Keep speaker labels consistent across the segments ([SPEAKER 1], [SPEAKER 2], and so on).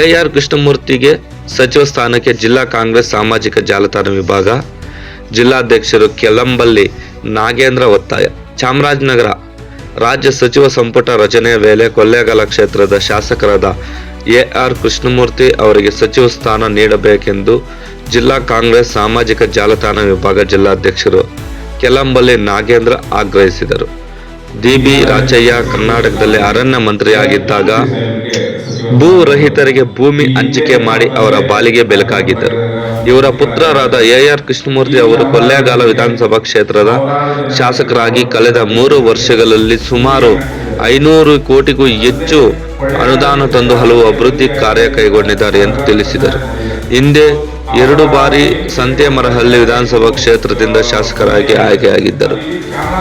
[SPEAKER 1] AR ಕೃಷ್ಣಮೂರ್ತಿಗೆ ಸಚಿವ ಸ್ಥಾನಕ್ಕೆ ಜಿಲ್ಲಾ ಕಾಂಗ್ರೆಸ್ ಸಾಮಾಜಿಕ ಜಾಲತಾಣ ವಿಭಾಗ ಜಿಲ್ಲಾಧ್ಯಕ್ಷರು ಕೆಲಂಬಲ್ಲಿ ನಾಗೇಂದ್ರ ಒತ್ತಾಯ. ಚಾಮರಾಜನಗರ ರಾಜ್ಯ ಸಚಿವ ಸಂಪುಟ ರಚನೆಯ ವೇಳೆ ಕೊಳ್ಳೇಗಾಲ ಕ್ಷೇತ್ರದ ಶಾಸಕರಾದ ಎಆರ್ ಕೃಷ್ಣಮೂರ್ತಿ ಅವರಿಗೆ ಸಚಿವ ಸ್ಥಾನ ನೀಡಬೇಕೆಂದು ಜಿಲ್ಲಾ ಕಾಂಗ್ರೆಸ್ ಸಾಮಾಜಿಕ ಜಾಲತಾಣ ವಿಭಾಗ ಜಿಲ್ಲಾಧ್ಯಕ್ಷರು ಕೆಲಂಬಲ್ಲಿ ನಾಗೇಂದ್ರ ಆಗ್ರಹಿಸಿದರು. ಡಿ.ಬಿ. ರಾಚಯ್ಯ ಕರ್ನಾಟಕದಲ್ಲಿ ಅರಣ್ಯ ಮಂತ್ರಿಯಾಗಿದ್ದಾಗ ಭೂ ರಹಿತರಿಗೆ ಭೂಮಿ ಹಂಚಿಕೆ ಮಾಡಿ ಅವರ ಬಾಲಿಗೆ ಬೆಳಕಾಗಿದ್ದರು. ಇವರ ಪುತ್ರರಾದ ಎಆರ್ ಕೃಷ್ಣಮೂರ್ತಿ ಅವರು ಕೊಳ್ಳೇಗಾಲ ವಿಧಾನಸಭಾ ಕ್ಷೇತ್ರದ ಶಾಸಕರಾಗಿ ಕಳೆದ 3 ವರ್ಷಗಳಲ್ಲಿ ಸುಮಾರು 500 ಕೋಟಿಗೂ ಹೆಚ್ಚು ಅನುದಾನ ತಂದು ಹಲವು ಅಭಿವೃದ್ಧಿ ಕಾರ್ಯ ಕೈಗೊಂಡಿದ್ದಾರೆ ಎಂದು ತಿಳಿಸಿದರು. ಹಿಂದೆ 2 ಬಾರಿ ಸಂತೇಮರಹಳ್ಳಿ ವಿಧಾನಸಭಾ ಕ್ಷೇತ್ರದಿಂದ ಶಾಸಕರಾಗಿ ಆಯ್ಕೆಯಾಗಿದ್ದರು.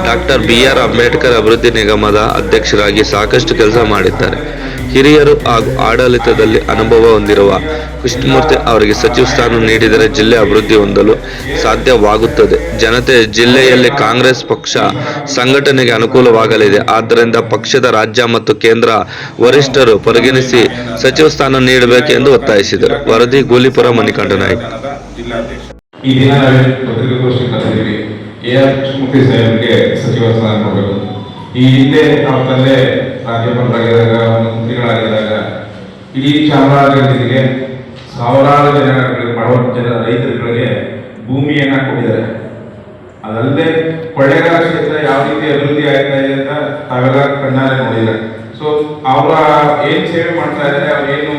[SPEAKER 1] Doctor B R. ಅಂಬೇಡ್ಕರ್ ಅಭಿವೃದ್ಧಿ ನಿಗಮದ ಅಧ್ಯಕ್ಷರಾಗಿ ಸಾಕಷ್ಟು ಕೆಲಸ ಮಾಡಿದ್ದಾರೆ. ಹಿರಿಯರು ಹಾಗೂ ಆಡಳಿತದಲ್ಲಿ ಅನುಭವ ಹೊಂದಿರುವ ಕೃಷ್ಣಮೂರ್ತಿ ಅವರಿಗೆ ಸಚಿವ ಸ್ಥಾನ ನೀಡಿದರೆ ಜಿಲ್ಲೆ ಅಭಿವೃದ್ಧಿ ಹೊಂದಲು ಸಾಧ್ಯವಾಗುತ್ತದೆ. ಜನತೆ ಜಿಲ್ಲೆಯಲ್ಲಿ ಕಾಂಗ್ರೆಸ್ ಪಕ್ಷ ಸಂಘಟನೆಗೆ ಅನುಕೂಲವಾಗಲಿದೆ. ಆದ್ದರಿಂದ ಪಕ್ಷದ ರಾಜ್ಯ ಮತ್ತು ಕೇಂದ್ರ ವರಿಷ್ಠರು ಪರಿಗಣಿಸಿ ಸಚಿವ ಸ್ಥಾನ ನೀಡಬೇಕೆಂದು ಒತ್ತಾಯಿಸಿದರು. ವರದಿ ಗೂಲಿಪುರ ಮಣಿಕಂಠ ನಾಯ್ಕ.
[SPEAKER 2] ಈ ದಿನ ಪತ್ರಿಕಾಗೋಷ್ಠಿ ಕರೆದಿದ್ದೀವಿ. ಎಆರ್ ಕೃಷ್ಣಮೂರ್ತಿ ಸಾಹೇಬರಿಗೆ ಸಚಿವ ಸ್ಥಾನ ಕೊಡಬೇಕು. ಈ ಹಿಂದೆ ಅವ್ರ ತಂದೆ ರಾಜ್ಯಪಾಲರಾಗಿದ್ದಾಗ ಮಂತ್ರಿಗಳಾಗಿದ್ದಾಗ ಇಡೀ ಚಾಮರಾಜನಗರ ಜಿಲ್ಲೆಗೆ ಸಾವಿರಾರು ಬಡವ ರೈತರುಗಳಿಗೆ ಭೂಮಿಯನ್ನ ಕೊಟ್ಟಿದ್ದಾರೆ. ಅದಲ್ಲದೆ ಕೊಳ್ಳೇಗಾಲ ಕ್ಷೇತ್ರ ಯಾವ ರೀತಿ ಅಭಿವೃದ್ಧಿ ಆಗ್ತಾ ಇದೆ ಅಂತ ತಾವೆಲ್ಲ ಕಣ್ಣಾರೆ ನೋಡಿದ್ದಾರೆ. ಸೊ ಅವರ ಏನ್ ಸೇವೆ ಮಾಡ್ತಾ ಇದ್ದಾರೆ, ಅವ್ರೇನು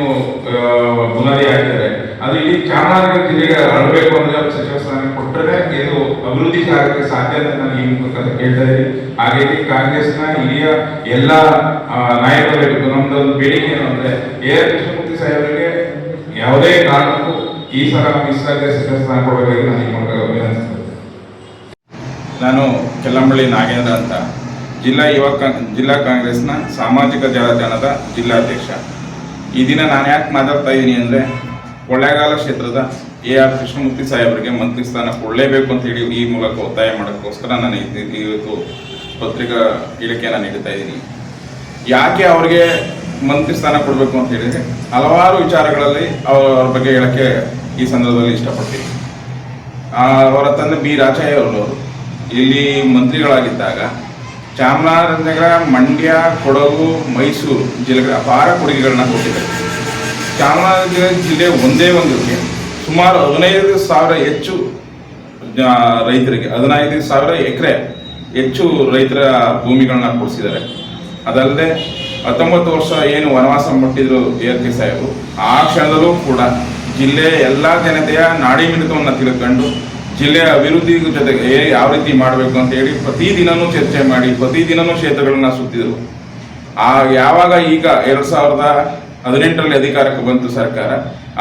[SPEAKER 2] ಬುನಾದಿ ಹಾಕಿದ್ದಾರೆ, ಅದು ಇಡೀ ಚಾಮರಾಜನಗರ ಜಿಲ್ಲೆಗೆ ಅಳಬೇಕು ಅಂದ್ರೆ ಅವ್ರು ಸಚಿವ ಸ್ಥಾನ ಕೊಟ್ಟರೆ ಇದು ಅಭಿವೃದ್ಧಿ ಆಗಕ್ಕೆ ಸಾಧ್ಯ ಅಂತ ನಾನು ಈ ಮೂಲಕ ಕೇಳ್ತಾ ಇದ್ದೀನಿ. ಹಾಗೆ ಕಾಂಗ್ರೆಸ್ನ ಹಿರಿಯ ಎಲ್ಲ ನಾಯಕರು ನಮ್ದೊಂದು ಬೇಡಿಕೆ ಏನು ಅಂದ್ರೆ ಎಆರ್ ಕೃಷ್ಣಮೂರ್ತಿ ಸಾಹೇಬರಿಗೆ ಯಾವುದೇ ಕಾರಣಕ್ಕೂ ಈ ಸಲ ಮಿಸ್ ಆಗದೆ ಸಚಿವ ಸ್ಥಾನ ಕೊಡಬೇಕಾಗಿ ನಾನು ಈ ಮೂಲಕ ವಿನಂತಿಸ್ತೇನೆ.
[SPEAKER 3] ನಾನು ಕೆಲಂಬಳ್ಳಿ ನಾಗೇಂದ್ರ ಅಂತ ಜಿಲ್ಲಾ ಕಾಂಗ್ರೆಸ್ನ ಸಾಮಾಜಿಕ ಜಾಲತಾಣದ ಜಿಲ್ಲಾಧ್ಯಕ್ಷ. ಈ ದಿನ ನಾನು ಯಾಕೆ ಮಾತಾಡ್ತಾ ಇದ್ದೀನಿ ಅಂದರೆ ಕೊಳ್ಳೇಗಾಲ ಕ್ಷೇತ್ರದ ಎಆರ್ ಕೃಷ್ಣಮೂರ್ತಿ ಸಾಹೇಬರಿಗೆ ಮಂತ್ರಿ ಸ್ಥಾನ ಕೊಡಲೇಬೇಕು ಅಂತ ಹೇಳಿ ಈ ಮೂಲಕ ಒತ್ತಾಯ ಮಾಡೋಕ್ಕೋಸ್ಕರ ನಾನು ಇವತ್ತು ಪತ್ರಿಕಾ ಹೇಳಿಕೆಯನ್ನು ನೀಡ್ತಾ ಇದ್ದೀನಿ. ಯಾಕೆ ಅವ್ರಿಗೆ ಮಂತ್ರಿ ಸ್ಥಾನ ಕೊಡಬೇಕು ಅಂತ ಹೇಳಿದರೆ ಹಲವಾರು ವಿಚಾರಗಳಲ್ಲಿ ಅವ್ರ ಬಗ್ಗೆ ಹೇಳೋಕ್ಕೆ ಈ ಸಂದರ್ಭದಲ್ಲಿ ಇಷ್ಟಪಡ್ತೀನಿ. ಅವರ ತಂದೆ ಬಿ. ರಾಚಯ್ಯ ಅವರು ಇಲ್ಲಿ ಮಂತ್ರಿಗಳಾಗಿದ್ದಾಗ ಚಾಮರಾಜನಗರ, ಮಂಡ್ಯ, ಕೊಡಗು, ಮೈಸೂರು ಜಿಲ್ಲೆಗಳ ಅಪಾರ ಕೊಡುಗೆಗಳನ್ನ ಕೊಟ್ಟಿದ್ದಾರೆ. ಚಾಮರಾಜನಗರ ಜಿಲ್ಲೆ ಒಂದೇ ಒಂದಕ್ಕೆ ಸುಮಾರು 15,000 ಹೆಚ್ಚು ರೈತರಿಗೆ 15,000 ಎಕರೆ ಹೆಚ್ಚು ರೈತರ ಭೂಮಿಗಳನ್ನ ಕೊಡಿಸಿದ್ದಾರೆ. ಅದಲ್ಲದೆ 19 ವರ್ಷ ಏನು ವನವಾಸ ಮುಟ್ಟಿದ್ರು ಎಆರ್ ಕೆ ಸಾಹೇಬರು, ಆ ಕ್ಷಣದಲ್ಲೂ ಕೂಡ ಜಿಲ್ಲೆಯ ಎಲ್ಲ ಜನತೆಯ ನಾಡಿ ಮಿಡಿತವನ್ನು ತಿಳ್ಕೊಂಡು ಜಿಲ್ಲೆಯ ಅಭಿವೃದ್ಧಿ ಜೊತೆಗೆ ಯಾವ ರೀತಿ ಮಾಡಬೇಕು ಅಂತ ಹೇಳಿ ಪ್ರತಿದಿನನೂ ಚರ್ಚೆ ಮಾಡಿ ಪ್ರತಿದಿನನೂ ಕ್ಷೇತ್ರಗಳನ್ನ ಸುತ್ತಿದ್ರು. ಯಾವಾಗ ಈಗ 2018ರಲ್ಲಿ ಅಧಿಕಾರಕ್ಕೆ ಬಂತು ಸರ್ಕಾರ,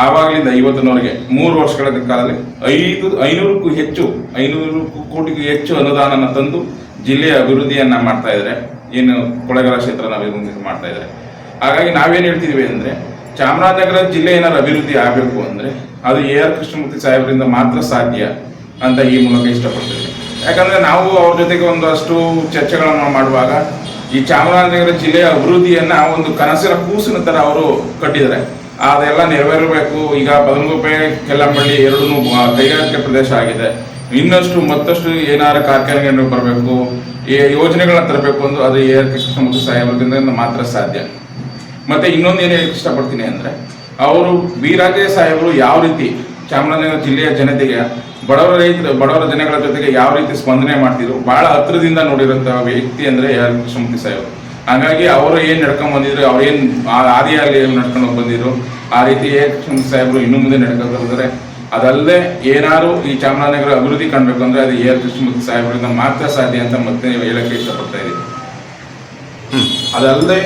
[SPEAKER 3] ಆವಾಗಲಿಂದ ಇವತ್ತಿನವರೆಗೆ 3 ವರ್ಷಗಳ ಕಾಲದಲ್ಲಿ 500 ಕೋಟಿಗೂ ಹೆಚ್ಚು ಅನುದಾನನ ತಂದು ಜಿಲ್ಲೆಯ ಅಭಿವೃದ್ಧಿಯನ್ನ ಮಾಡ್ತಾ ಇದ್ದಾರೆ. ಏನು ಕೊಳ್ಳೇಗಾಲ ಕ್ಷೇತ್ರನ ಅಭಿವೃದ್ಧಿ ಮಾಡ್ತಾ ಇದ್ದಾರೆ. ಹಾಗಾಗಿ ನಾವೇನು ಹೇಳ್ತಿದ್ವಿ ಅಂದರೆ ಚಾಮರಾಜನಗರ ಜಿಲ್ಲೆ ಏನಾದ್ರು ಅಭಿವೃದ್ಧಿ ಆಗಬೇಕು ಅಂದರೆ ಅದು ಎಆರ್ ಕೃಷ್ಣಮೂರ್ತಿ ಸಾಹೇಬರಿಂದ ಮಾತ್ರ ಸಾಧ್ಯ ಅಂತ ಈ ಮೂಲಕ ಇಷ್ಟಪಡ್ತೀವಿ. ಯಾಕಂದರೆ ನಾವು ಅವ್ರ ಜೊತೆಗೆ ಒಂದಷ್ಟು ಚರ್ಚೆಗಳನ್ನು ಮಾಡುವಾಗ ಈ ಚಾಮರಾಜನಗರ ಜಿಲ್ಲೆಯ ಅಭಿವೃದ್ಧಿಯನ್ನು ಒಂದು ಕನಸಿನ ಕೂಸಿನ ಥರ ಅವರು ಕಟ್ಟಿದ್ದಾರೆ. ಅದೆಲ್ಲ ನೆರವೇರಬೇಕು. ಈಗ ಬದನಗುಪ್ಪೆ, ಕೆಲಂಬಳ್ಳಿ ಎರಡೂ ಕೈಗಾರಿಕೆ ಪ್ರದೇಶ ಆಗಿದೆ. ಇನ್ನಷ್ಟು ಮತ್ತಷ್ಟು ಏನಾರ ಕಾರ್ಖಾನೆಗಳು ಬರಬೇಕು, ಯೋಜನೆಗಳನ್ನ ತರಬೇಕು ಅಂದ್ರೆ ಅದು ಎಆರ್ ಕೃಷ್ಣಮೂರ್ತಿ ಸಾಹೇಬರಿಂದ ಮಾತ್ರ ಸಾಧ್ಯ. ಮತ್ತೆ ಇನ್ನೊಂದು ಏನು ಇಷ್ಟಪಡ್ತೀನಿ ಅಂದರೆ ಅವರು ಬಿ. ರಾಜಯ್ಯ ಸಾಹೇಬರು ಯಾವ ರೀತಿ ಚಾಮರಾಜನಗರ ಜಿಲ್ಲೆಯ ಜನತೆಗೆ ಬಡವರ ಜನಗಳ ಜೊತೆಗೆ ಯಾವ ರೀತಿ ಸ್ಪಂದನೆ ಮಾಡ್ತಿದ್ರು, ಬಹಳ ಹತ್ತಿರದಿಂದ ನೋಡಿರೋಂಥ ವ್ಯಕ್ತಿ ಅಂದರೆ ಎಆರ್ ಕೃಷ್ಣಮೂರ್ತಿ ಸಾಹೇಬರು. ಹಾಗಾಗಿ ಅವರು ಏನು ನಡ್ಕೊಂಡು ಬಂದಿದ್ರು, ಅವ್ರೇನು ಆದಿಯಲ್ಲಿ ನಡ್ಕೊಂಡು ಬಂದಿದ್ರು, ಆ ರೀತಿ ಎಆರ್ ಕೃಷ್ಣಮೂರ್ತಿ ಸಾಹೇಬರು ಇನ್ನು ಮುಂದೆ ನಡ್ಕೊಂಡು ಬರ್ತಾರೆ. ಅದಲ್ಲದೆ ಏನಾದ್ರು ಈ ಚಾಮರಾಜನಗರ ಅಭಿವೃದ್ಧಿ ಕಾಣಬೇಕು ಅಂದರೆ ಅದು ಎಆರ್ ಕೃಷ್ಣಮೂರ್ತಿ ಸಾಹೇಬರಿಂದ ಮಾತ್ರ ಸಾಧ್ಯ ಅಂತ ಮತ್ತೆ ಹೇಳಕ್ಕೆ ಇಷ್ಟಪಡ್ತಾ ಇದ್ದೀವಿ. ಅದಲ್ಲದೆ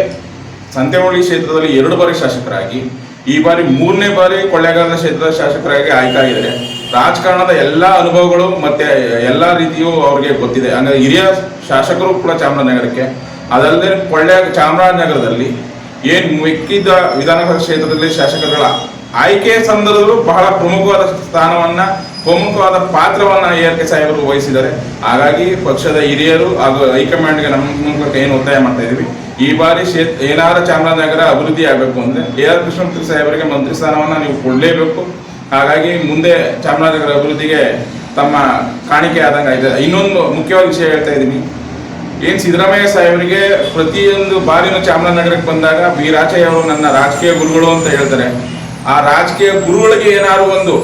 [SPEAKER 3] ಸಂತೇಮರಹಳ್ಳಿ ಕ್ಷೇತ್ರದಲ್ಲಿ 2 ಬಾರಿ ಶಾಸಕರಾಗಿ, ಈ ಬಾರಿ 3ನೇ ಬಾರಿ ಕೊಳ್ಳೇಗಾಲ ಕ್ಷೇತ್ರದ ಶಾಸಕರಾಗಿ ಆಯ್ಕೆಯಾಗಿದ್ದಾರೆ. ರಾಜಕಾರಣದ ಎಲ್ಲ ಅನುಭವಗಳು ಮತ್ತೆ ಎಲ್ಲ ರೀತಿಯೂ ಅವ್ರಿಗೆ ಗೊತ್ತಿದೆ. ಅಂದರೆ ಹಿರಿಯ ಶಾಸಕರು ಕೂಡ ಚಾಮರಾಜನಗರಕ್ಕೆ. ಅದಲ್ಲದೆ ಚಾಮರಾಜನಗರದಲ್ಲಿ ಏನು ಮಿಕ್ಕಿದ ವಿಧಾನಸಭಾ ಕ್ಷೇತ್ರದಲ್ಲಿ ಶಾಸಕರುಗಳ ಆಯ್ಕೆ ಸಂದರ್ಭದಲ್ಲೂ ಬಹಳ ಪ್ರಮುಖವಾದ ಪಾತ್ರವನ್ನ ARK ಸಾಹೇಬರು ವಹಿಸಿದ್ದಾರೆ. ಹಾಗಾಗಿ ಪಕ್ಷದ ಹಿರಿಯರು ಹಾಗೂ ಹೈಕಮಾಂಡ್ಗೆ ನಮ್ಮ ಮೂಲಕ ಏನು ಒತ್ತಾಯ ಮಾಡ್ತಾ ಇದೀವಿ, ಈ ಬಾರಿ ಏನಾದ್ರೂ ಚಾಮರಾಜನಗರ ಅಭಿವೃದ್ಧಿ ಆಗಬೇಕು ಅಂದ್ರೆ AR ಕೃಷ್ಣಮೂರ್ತಿ ಸಾಹೇಬರಿಗೆ ಮಂತ್ರಿ ಸ್ಥಾನವನ್ನ ನೀವು ಕೊಡಲೇಬೇಕು. ಹಾಗಾಗಿ ಮುಂದೆ ಚಾಮರಾಜನಗರ ಅಭಿವೃದ್ಧಿಗೆ ತಮ್ಮ ಕಾಣಿಕೆ ಆದಂಗೆ ಆಯ್ತದೆ. ಇನ್ನೊಂದು ಮುಖ್ಯವಾದ ವಿಷಯ ಹೇಳ್ತಾ ಇದ್ದೀನಿ, ಏನ್ ಸಿದ್ದರಾಮಯ್ಯ ಸಾಹೇಬರಿಗೆ ಪ್ರತಿಯೊಂದು ಬಾರಿನೂ ಚಾಮರಾಜನಗರಕ್ಕೆ ಬಂದಾಗ ವೀರಾಚಯ್ಯ ಅವರು ನನ್ನ ರಾಜಕೀಯ ಗುರುಗಳು ಅಂತ ಹೇಳ್ತಾರೆ. ಆ ರಾಜಕೀಯ ಗುರುಗಳಿಗೆ ಏನಾದ್ರು ಒಂದು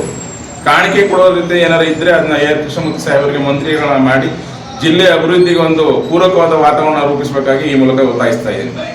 [SPEAKER 3] ಕಾಣಿಕೆ ಕೊಡೋ ರೀತಿ ಏನಾದ್ರು ಇದ್ರೆ ಅದನ್ನ AR ಕೃಷ್ಣಮೂರ್ತಿ ಸಾಹೇಬರಿಗೆ ಮಂತ್ರಿಗಳನ್ನ ಮಾಡಿ ಜಿಲ್ಲೆ ಅಭಿವೃದ್ಧಿಗೆ ಒಂದು ಪೂರಕವಾದ ವಾತಾವರಣ ರೂಪಿಸಬೇಕಾಗಿ ಈ ಮೂಲಕ ಒತ್ತಾಯಿಸ್ತಾ ಇದ್ದೀನಿ.